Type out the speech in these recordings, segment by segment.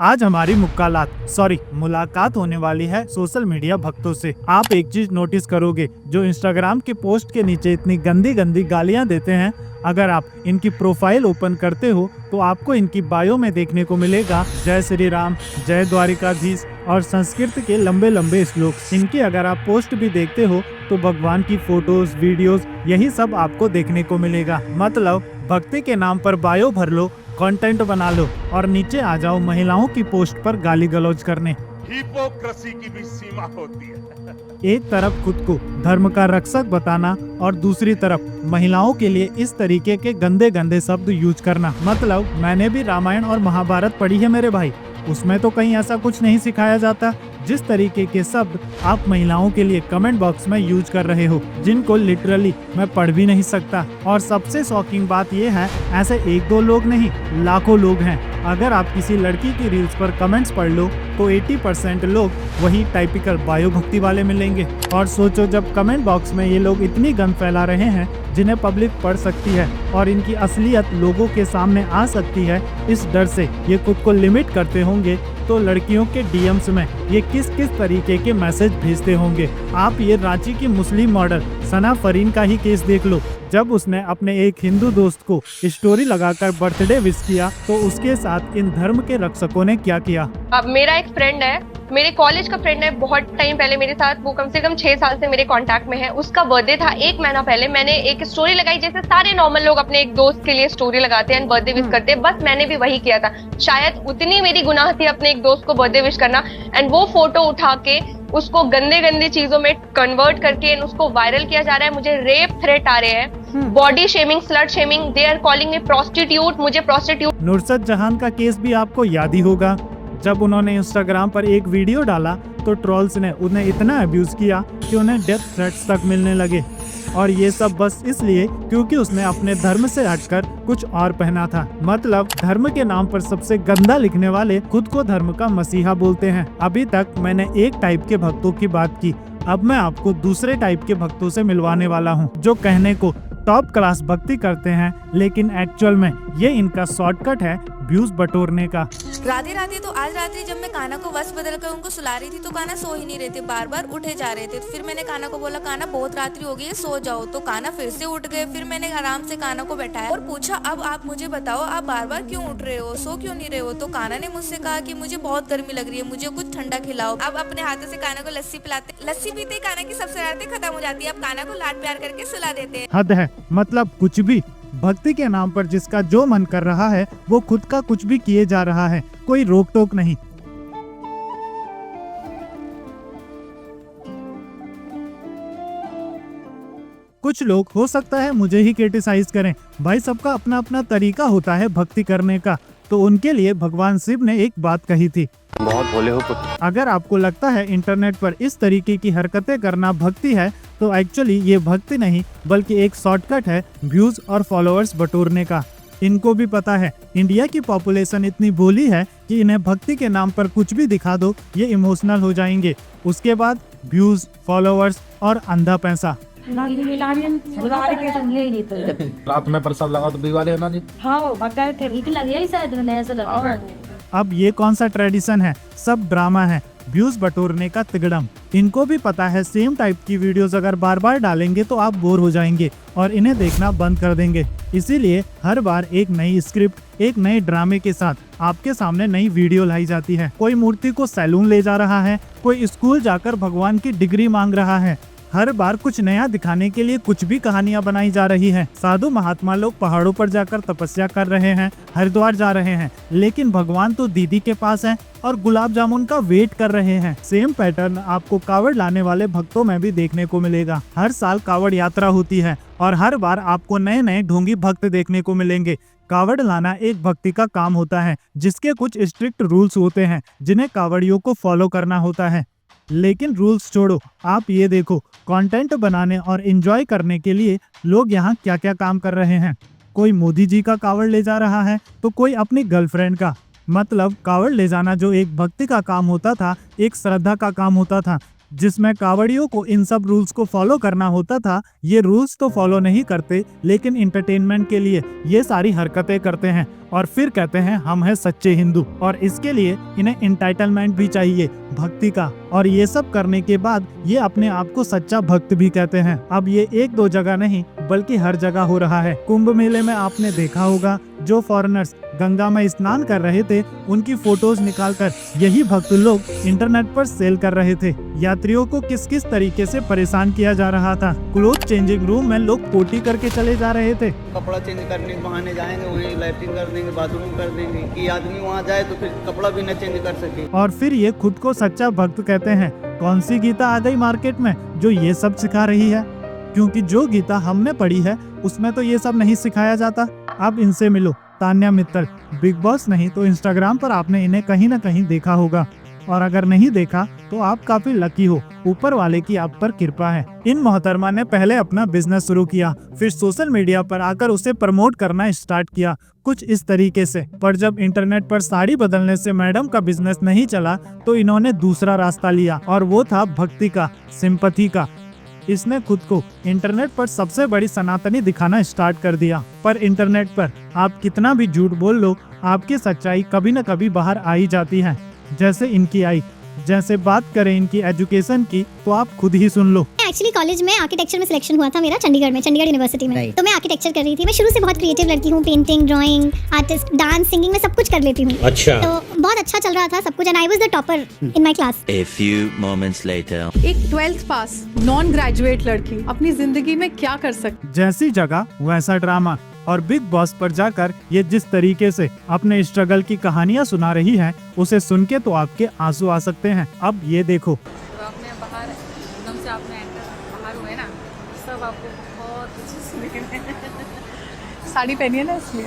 आज हमारी मुलाकात होने वाली है सोशल मीडिया भक्तों से। आप एक चीज नोटिस करोगे, जो इंस्टाग्राम के पोस्ट के नीचे इतनी गंदी गंदी गालियां देते हैं, अगर आप इनकी प्रोफाइल ओपन करते हो तो आपको इनकी बायो में देखने को मिलेगा जय श्री राम, जय द्वारिकाधीश और संस्कृत के लंबे लंबे श्लोक। इनकी अगर आप पोस्ट भी देखते हो तो भगवान की फोटोज, वीडियोस, यही सब आपको देखने को मिलेगा। मतलब भक्ति के नाम पर बायो भर लो, कंटेंट बना लो और नीचे आ जाओ महिलाओं की पोस्ट पर गाली गलौज करने। हिपोक्रेसी की भी सीमा होती है। एक तरफ खुद को धर्म का रक्षक बताना और दूसरी तरफ महिलाओं के लिए इस तरीके के गंदे गंदे शब्द यूज करना। मतलब मैंने भी रामायण और महाभारत पढ़ी है मेरे भाई, उसमें तो कहीं ऐसा कुछ नहीं सिखाया जाता। जिस तरीके के शब्द आप महिलाओं के लिए कमेंट बॉक्स में यूज कर रहे हो, जिनको लिटरली मैं पढ़ भी नहीं सकता। और सबसे शॉकिंग बात ये है, ऐसे एक दो लोग नहीं, लाखों लोग हैं। अगर आप किसी लड़की की रील्स पर कमेंट्स पढ़ लो तो 80% लोग वही टाइपिकल बायो भक्ति वाले मिलेंगे। और सोचो, जब कमेंट बॉक्स में ये लोग इतनी गंद फैला रहे हैं जिन्हें पब्लिक पढ़ सकती है और इनकी असलियत लोगों के सामने आ सकती है, इस डर से ये खुद को लिमिट करते होंगे, तो लड़कियों के डीएम्स में ये किस किस तरीके के मैसेज भेजते होंगे। आप ये रांची की मुस्लिम मॉडल सना फरीन का ही केस देख लो। जब उसने अपने एक हिंदू दोस्त को स्टोरी लगाकर बर्थडे विश किया तो उसके साथ इन धर्म के रक्षकों ने क्या किया। अब मेरा एक फ्रेंड है, मेरे कॉलेज का फ्रेंड है, बहुत टाइम पहले मेरे साथ, वो कम से कम 6 साल से मेरे कांटेक्ट में है। उसका बर्थडे था 1 महीना पहले। मैंने एक स्टोरी लगाई, जैसे सारे नॉर्मल लोग अपने एक दोस्त के लिए स्टोरी लगाते हैं, बर्थडे विश करते हैं, बस मैंने भी वही किया था। शायद उतनी मेरी गुनाह थी अपने एक दोस्त को बर्थडे विश करना, एंड वो फोटो उठा के उसको गंदे गंदी चीजों में कन्वर्ट करके उसको वायरल किया जा रहा है। मुझे रेप थ्रेट आ रहे हैं, body shaming, slut shaming, they are calling me prostitute, मुझे प्रोस्टिट्यूट। नुसरत जहान का केस भी आपको याद ही होगा। जब उन्होंने इंस्टाग्राम पर एक वीडियो डाला तो ट्रोल्स ने उन्हें इतना अब्यूज किया कि उन्हें डेथ थ्रेट्स तक मिलने लगे। और ये सब बस इसलिए क्योंकि उसने अपने धर्म से हटकर कुछ और पहना था। मतलब धर्म के नाम पर सबसे गंदा लिखने वाले खुद को धर्म का मसीहा बोलते हैं। अभी तक मैंने एक टाइप के भक्तों की बात की, अब मैं आपको दूसरे टाइप के भक्तों से मिलवाने वाला हूँ, जो कहने को टॉप क्लास भक्ति करते हैं, लेकिन एक्चुअल में ये इनका शॉर्टकट है व्यूज बटोरने का। राधे राधे। तो आज रात्रि जब मैं कान्हा को वश बदल कर उनको सुला रही थी तो कान्हा सो ही नहीं रहे थे, बार बार उठे जा रहे थे। तो फिर मैंने कान्हा को बोला, कान्हा बहुत रात्रि हो गई है, सो जाओ। तो कान्हा फिर से उठ गए। फिर मैंने आराम से कान्हा को बैठाया और पूछा, अब आप मुझे बताओ, आप बार बार क्यों उठ रहे हो, सो क्यों नहीं रहे हो। तो कान्हा ने मुझसे कहा कि मुझे बहुत गर्मी लग रही है, मुझे कुछ ठंडा खिलाओ। अब अपने हाथों से कान्हा को लस्सी पिलाते, लस्सी पीते कान्हा की सब शरारतें खत्म हो जाती है। अब कान्हा को लाड प्यार करके सुला देते हैं। हद है, मतलब कुछ भी भक्ति के नाम पर जिसका जो मन कर रहा है वो खुद का कुछ भी किए जा रहा है, कोई रोक टोक नहीं। कुछ लोग हो सकता है मुझे ही क्रिटिसाइज करें, भाई सबका अपना अपना तरीका होता है भक्ति करने का। तो उनके लिए भगवान शिव ने एक बात कही थी, बहुत भोले हो पुत्र। अगर आपको लगता है इंटरनेट पर इस तरीके की हरकतें करना भक्ति है, तो एक्चुअली ये भक्ति नहीं बल्कि एक शॉर्टकट है व्यूज और फॉलोअर्स बटोरने का। इनको भी पता है इंडिया की पॉपुलेशन इतनी भोली है कि इन्हें भक्ति के नाम पर कुछ भी दिखा दो ये इमोशनल हो जाएंगे। उसके बाद व्यूज, फॉलोअर्स और अंधा पैसा। रात में प्रसाद लगा तो बीवाले ना जी। हाँ बताए थे, ठीक लगे ही शायद मैंने ऐसा लगा। अब ये कौन सा ट्रेडिशन है, सब ड्रामा है, व्यूज बटोरने का तिगड़म। इनको भी पता है सेम टाइप की वीडियोस अगर बार बार डालेंगे तो आप बोर हो जाएंगे और इन्हें देखना बंद कर देंगे। इसीलिए हर बार एक नई स्क्रिप्ट, एक नए ड्रामे के साथ आपके सामने नई वीडियो लाई जाती है। कोई मूर्ति को सैलून ले जा रहा है, कोई स्कूल जाकर भगवान की डिग्री मांग रहा है। हर बार कुछ नया दिखाने के लिए कुछ भी कहानियां बनाई जा रही हैं। साधु महात्मा लोग पहाड़ों पर जाकर तपस्या कर रहे हैं, हरिद्वार जा रहे हैं, लेकिन भगवान तो दीदी के पास हैं और गुलाब जामुन का वेट कर रहे हैं। सेम पैटर्न आपको कावड़ लाने वाले भक्तों में भी देखने को मिलेगा। हर साल कावड़ यात्रा होती है और हर बार आपको नए नए ढोंगी भक्त देखने को मिलेंगे। कावड़ लाना एक भक्ति का काम होता है जिसके कुछ स्ट्रिक्ट रूल्स होते हैं जिन्हें कावड़ियों को फॉलो करना होता है। लेकिन रूल्स छोड़ो, आप ये देखो, कंटेंट बनाने और एंजॉय करने के लिए लोग यहाँ क्या क्या काम कर रहे हैं। कोई मोदी जी का कावड़ ले जा रहा है तो कोई अपनी गर्लफ्रेंड का। मतलब कावड़ ले जाना जो एक भक्ति का काम होता था, एक श्रद्धा का काम होता था, जिसमें कावड़ियों को इन सब रूल्स को फॉलो करना होता था, ये रूल्स तो फॉलो नहीं करते, लेकिन इंटरटेनमेंट के लिए ये सारी हरकतें करते हैं और फिर कहते हैं हम हैं सच्चे हिंदू। और इसके लिए इन्हें एंटाइटलमेंट भी चाहिए भक्ति का, और ये सब करने के बाद ये अपने आप को सच्चा भक्त भी कहते हैं। अब ये एक दो जगह नहीं बल्कि हर जगह हो रहा है। कुंभ मेले में आपने देखा होगा जो फॉरेनर्स गंगा में स्नान कर रहे थे, उनकी फोटोज निकालकर यही भक्त लोग इंटरनेट पर सेल कर रहे थे। यात्रियों को किस किस तरीके से परेशान किया जा रहा था। क्लोथ चेंजिंग रूम में लोग पोटी करके चले जा रहे थे। कपड़ा चेंज करने के बहाने जाएंगे, वहीं लैट्रिन कर देंगे, बाथरूम कर देंगे कि आदमी वहाँ जाए तो फिर कपड़ा भी न चेंज कर सके। और फिर ये खुद को सच्चा भक्त कहते हैं। कौन सी गीता आ गई मार्केट में जो ये सब सिखा रही है? क्योंकि जो गीता हमने पढ़ी है उसमें तो ये सब नहीं सिखाया जाता। अब इनसे मिलो, तान्या मित्तल। बिग बॉस नहीं तो इंस्टाग्राम पर आपने इन्हें कहीं न कहीं देखा होगा, और अगर नहीं देखा तो आप काफी लकी हो, ऊपर वाले की आप पर कृपा है। इन मोहतरमा ने पहले अपना बिजनेस शुरू किया, फिर सोशल मीडिया पर आकर उसे प्रमोट करना स्टार्ट किया कुछ इस तरीके से। पर जब इंटरनेट पर साड़ी बदलने से मैडम का बिजनेस नहीं चला तो इन्होंने दूसरा रास्ता लिया, और वो था भक्ति का, सिंपैथी का। इसने खुद को इंटरनेट पर सबसे बड़ी सनातनी दिखाना स्टार्ट कर दिया। पर इंटरनेट पर आप कितना भी झूठ बोल लो, आपकी सच्चाई कभी न कभी बाहर आ ही जाती है, जैसे इनकी आई। जैसे बात करें इनकी एजुकेशन की तो आप खुद ही सुन लो। एक्चुअली कॉलेज में आर्किटेक्चर में सिलेक्शन हुआ था मेरा, चंडीगढ़ में, चंडीगढ़ यूनिवर्सिटी में। तो मैं आर्किटेक्चर कर रही थी। मैं शुरू से बहुत क्रिएटिव लड़की हूँ, painting, drawing, artist, dance, singing में सब कुछ कर लेती हूँ। अच्छा। तो बहुत अच्छा चल रहा था सब कुछ, and I was the topper in my class. A few moments later. एक 12th पास नॉन ग्रेजुएट लड़की अपनी जिंदगी में क्या कर सकती? जैसी जगह वैसा ड्रामा। और बिग बॉस पर जाकर ये जिस तरीके से अपने स्ट्रगल की कहानियां सुना रही है, उसे सुन के तो आपके आंसू आ सकते हैं। अब ये देखो। तो आपने बाहर एकदम से आपने बाहर हुए ना, सब आपको बहुत साड़ी पहनी है ना इसलिए।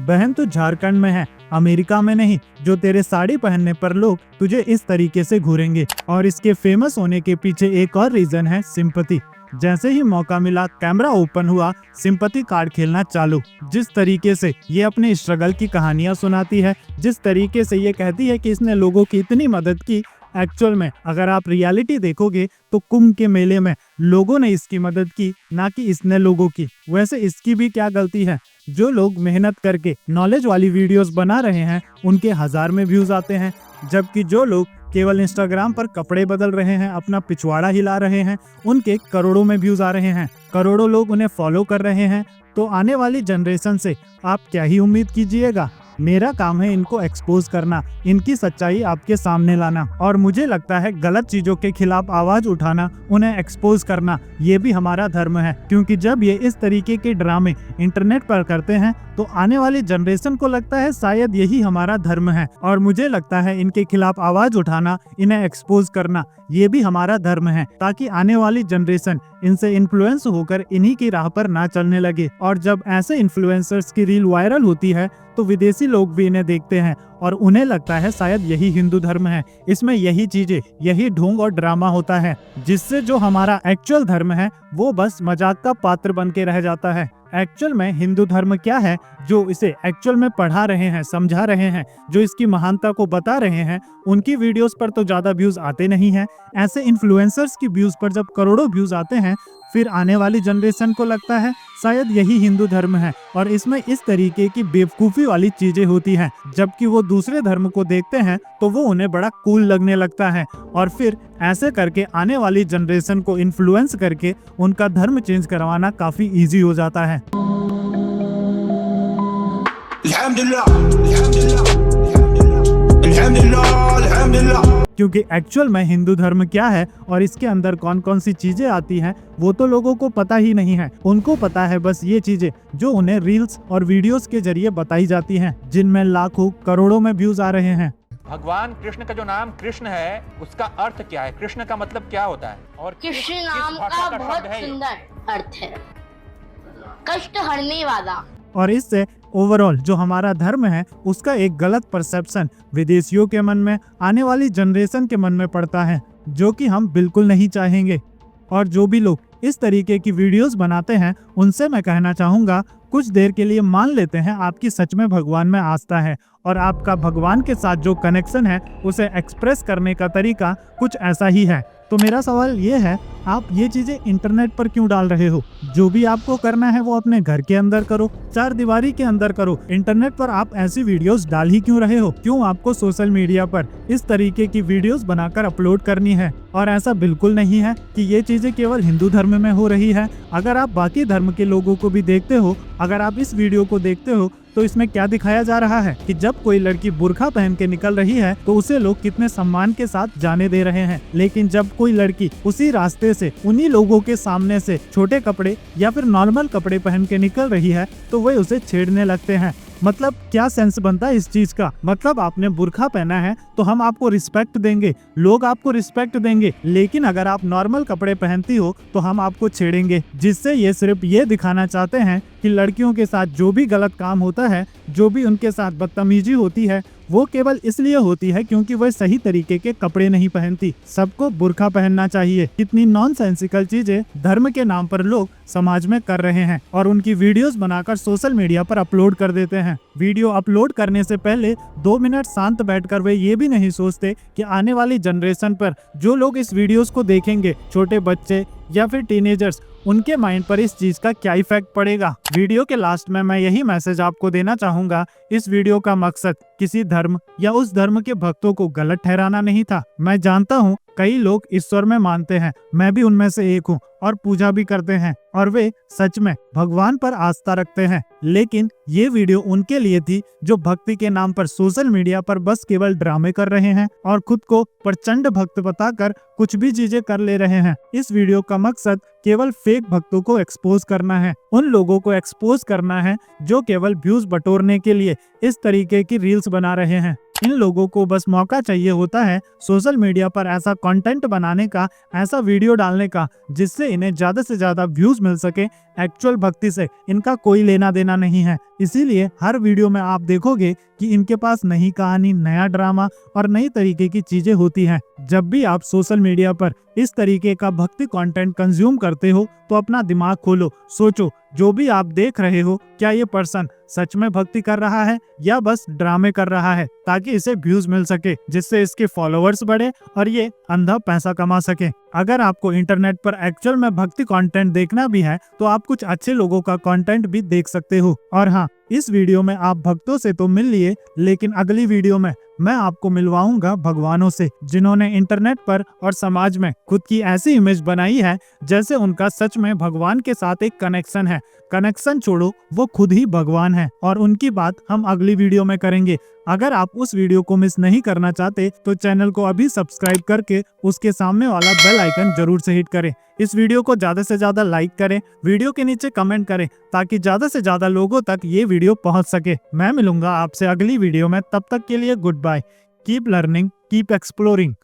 बहन तो झारखंड में है, अमेरिका में नहीं, जो तेरे साड़ी पहनने पर लोग तुझे इस तरीके से घूरेंगे। और इसके फेमस होने के पीछे एक और रीजन है सिंपैथी। जैसे ही मौका मिला, कैमरा ओपन हुआ, सिंपैथी कार्ड खेलना चालू। जिस तरीके से ये अपने स्ट्रगल की कहानियां सुनाती है, जिस तरीके से ये कहती है कि इसने लोगों की इतनी मदद की, एक्चुअल में अगर आप रियलिटी देखोगे तो कुंभ के मेले में लोगों ने इसकी मदद की, ना कि इसने लोगों की। वैसे इसकी भी क्या गलती है? जो लोग मेहनत करके नॉलेज वाली वीडियोस बना रहे हैं उनके 1000 में व्यूज आते हैं, जबकि जो लोग केवल इंस्टाग्राम पर कपड़े बदल रहे हैं, अपना पिछवाड़ा हिला रहे हैं, उनके करोड़ों में व्यूज आ रहे हैं। करोड़ों लोग उन्हें फॉलो कर रहे हैं। तो आने वाली जनरेशन से आप क्या ही उम्मीद कीजिएगा? मेरा काम है इनको एक्सपोज करना, इनकी सच्चाई आपके सामने लाना, और मुझे लगता है गलत चीजों के खिलाफ आवाज उठाना, उन्हें एक्सपोज करना, ये भी हमारा धर्म है। क्योंकि जब ये इस तरीके के ड्रामे इंटरनेट पर करते हैं तो आने वाली जनरेशन को लगता है शायद यही हमारा धर्म है, और मुझे लगता है इनके खिलाफ आवाज उठाना, इन्हें एक्सपोज करना, ये भी हमारा धर्म है, ताकि आने वाली जनरेशन इनसे इन्फ्लुएंस होकर इन्हीं की राह पर ना चलने लगे। और जब ऐसे इन्फ्लुएंसर्स की रील वायरल होती है तो विदेशी लोग भी इन्हें देखते हैं और उन्हें लगता है शायद यही हिंदू धर्म है, इसमें यही चीजें, यही ढोंग और ड्रामा होता है, जिससे जो हमारा एक्चुअल धर्म है वो बस मजाक का पात्र बन के रह जाता है। एक्चुअल में हिंदू धर्म क्या है, जो इसे एक्चुअल में पढ़ा रहे हैं, समझा रहे हैं, जो इसकी महानता को बता रहे हैं, उनकी वीडियोस पर तो ज्यादा व्यूज आते नहीं हैं। ऐसे इन्फ्लुएंसर्स की व्यूज पर जब करोड़ों व्यूज आते हैं, फिर आने वाली जनरेशन को लगता है शायद यही हिंदू धर्म है, और इसमें इस तरीके की बेवकूफ़ी वाली चीजें होती हैं। जबकि वो दूसरे धर्म को देखते हैं तो वो उन्हें बड़ा कूल लगने लगता है, और फिर ऐसे करके आने वाली जनरेशन को इन्फ्लुएंस करके उनका धर्म चेंज करवाना काफी इजी हो जाता है। क्योंकि एक्चुअल में हिंदू धर्म क्या है और इसके अंदर कौन कौन सी चीजें आती हैं वो तो लोगों को पता ही नहीं है। उनको पता है बस ये चीजें जो उन्हें रील्स और वीडियोस के जरिए बताई जाती हैं, जिनमें लाखों करोड़ों में व्यूज आ रहे हैं। भगवान कृष्ण का जो नाम कृष्ण है, उसका अर्थ क्या है? कृष्ण का मतलब क्या होता है? और कृष्ण नाम का बहुत सुंदर अर्थ है, कष्ट हरने वाला। और इससे ओवरऑल जो हमारा धर्म है उसका एक गलत परसेप्शन विदेशियों के मन में, आने वाली जनरेशन के मन में पड़ता है, जो कि हम बिल्कुल नहीं चाहेंगे। और जो भी लोग इस तरीके की वीडियोस बनाते हैं उनसे मैं कहना चाहूँगा, कुछ देर के लिए मान लेते हैं आपकी सच में भगवान में आस्था है और आपका भगवान के साथ जो कनेक्शन है उसे एक्सप्रेस करने का तरीका कुछ ऐसा ही है। तो मेरा सवाल ये है, आप ये चीजें इंटरनेट पर क्यों डाल रहे हो? जो भी आपको करना है वो अपने घर के अंदर करो, चार दीवारी के अंदर करो। इंटरनेट पर आप ऐसी वीडियोस डाल ही क्यों रहे हो? क्यों आपको सोशल मीडिया पर इस तरीके की वीडियोस बनाकर अपलोड करनी है? और ऐसा बिल्कुल नहीं है कि ये चीजें केवल हिंदू धर्म में हो रही है। अगर आप बाकी धर्म के लोगों को भी देखते हो, अगर आप इस वीडियो को देखते हो तो इसमें क्या दिखाया जा रहा है कि जब कोई लड़की बुर्का पहन के निकल रही है तो उसे लोग कितने सम्मान के साथ जाने दे रहे हैं, लेकिन जब कोई लड़की उसी रास्ते से उन्हीं लोगों के सामने से छोटे कपड़े या फिर नॉर्मल कपड़े पहन के निकल रही है तो वे उसे छेड़ने लगते हैं। मतलब क्या सेंस बनता है इस चीज का? मतलब आपने बुर्का पहना है तो हम आपको रिस्पेक्ट देंगे, लोग आपको रिस्पेक्ट देंगे, लेकिन अगर आप नॉर्मल कपड़े पहनती हो तो हम आपको छेड़ेंगे। जिससे ये सिर्फ ये दिखाना चाहते हैं कि लड़कियों के साथ जो भी गलत काम होता है, जो भी उनके साथ बदतमीजी होती है, वो केवल इसलिए होती है क्योंकि वह सही तरीके के कपड़े नहीं पहनती। सबको बुर्का पहनना चाहिए। कितनी नॉनसेंसिकल चीजें धर्म के नाम पर लोग समाज में कर रहे हैं और उनकी वीडियोस बनाकर सोशल मीडिया पर अपलोड कर देते हैं। वीडियो अपलोड करने से पहले 2 मिनट शांत बैठकर वे ये भी नहीं सोचते कि आने वाली जनरेशन पर जो लोग इस वीडियोस को देखेंगे, छोटे बच्चे या फिर टीनेजर्स, उनके माइंड पर इस चीज का क्या इफेक्ट पड़ेगा। वीडियो के लास्ट में मैं यही मैसेज आपको देना चाहूंगा। इस वीडियो का मकसद किसी धर्म या उस धर्म के भक्तों को गलत ठहराना नहीं था। मैं जानता हूँ कई लोग ईश्वर में मानते हैं, मैं भी उनमें से एक हूँ और पूजा भी करते हैं और वे सच में भगवान पर आस्था रखते हैं। लेकिन ये वीडियो उनके लिए थी जो भक्ति के नाम पर सोशल मीडिया पर बस केवल ड्रामे कर रहे हैं और खुद को प्रचंड भक्त बताकर कुछ भी चीजें कर ले रहे हैं। इस वीडियो का मकसद केवल फेक भक्तों को एक्सपोज करना है, उन लोगों को एक्सपोज करना है जो केवल व्यूज बटोरने के लिए इस तरीके की रील्स बना रहे हैं। इन लोगों को बस मौका चाहिए होता है सोशल मीडिया पर ऐसा कंटेंट बनाने का, ऐसा वीडियो डालने का जिससे इन्हें ज्यादा से ज्यादा व्यूज मिल सके। एक्चुअल भक्ति से इनका कोई लेना देना नहीं है। इसीलिए हर वीडियो में आप देखोगे कि इनके पास नई कहानी, नया ड्रामा और नई तरीके की चीजें होती हैं। जब भी आप सोशल मीडिया पर इस तरीके का भक्ति कंटेंट कंज्यूम करते हो तो अपना दिमाग खोलो, सोचो जो भी आप देख रहे हो क्या ये पर्सन सच में भक्ति कर रहा है या बस ड्रामे कर रहा है ताकि इसे व्यूज मिल सके, जिससे इसके फॉलोअर्स बढ़े और ये अंधा पैसा कमा सके। अगर आपको इंटरनेट पर एक्चुअल में भक्ति कंटेंट देखना भी है तो आप कुछ अच्छे लोगों का कंटेंट भी देख सकते हो। और हाँ, इस वीडियो में आप भक्तों से तो मिल लिए, लेकिन अगली वीडियो में मैं आपको मिलवाऊंगा भगवानों से, जिन्होंने इंटरनेट पर और समाज में खुद की ऐसी इमेज बनाई है जैसे उनका सच में भगवान के साथ एक कनेक्शन है। कनेक्शन छोड़ो, वो खुद ही भगवान है और उनकी बात हम अगली वीडियो में करेंगे। अगर आप उस वीडियो को मिस नहीं करना चाहते तो चैनल को अभी सब्सक्राइब करके उसके सामने वाला बेल आइकन जरूर से हिट करें। इस वीडियो को ज्यादा से ज्यादा लाइक करें, वीडियो के नीचे कमेंट करें ताकि ज्यादा से ज्यादा लोगों तक ये वीडियो पहुंच सके। मैं मिलूंगा आपसे अगली वीडियो में, तब तक के लिए good bye. Keep learning, keep exploring.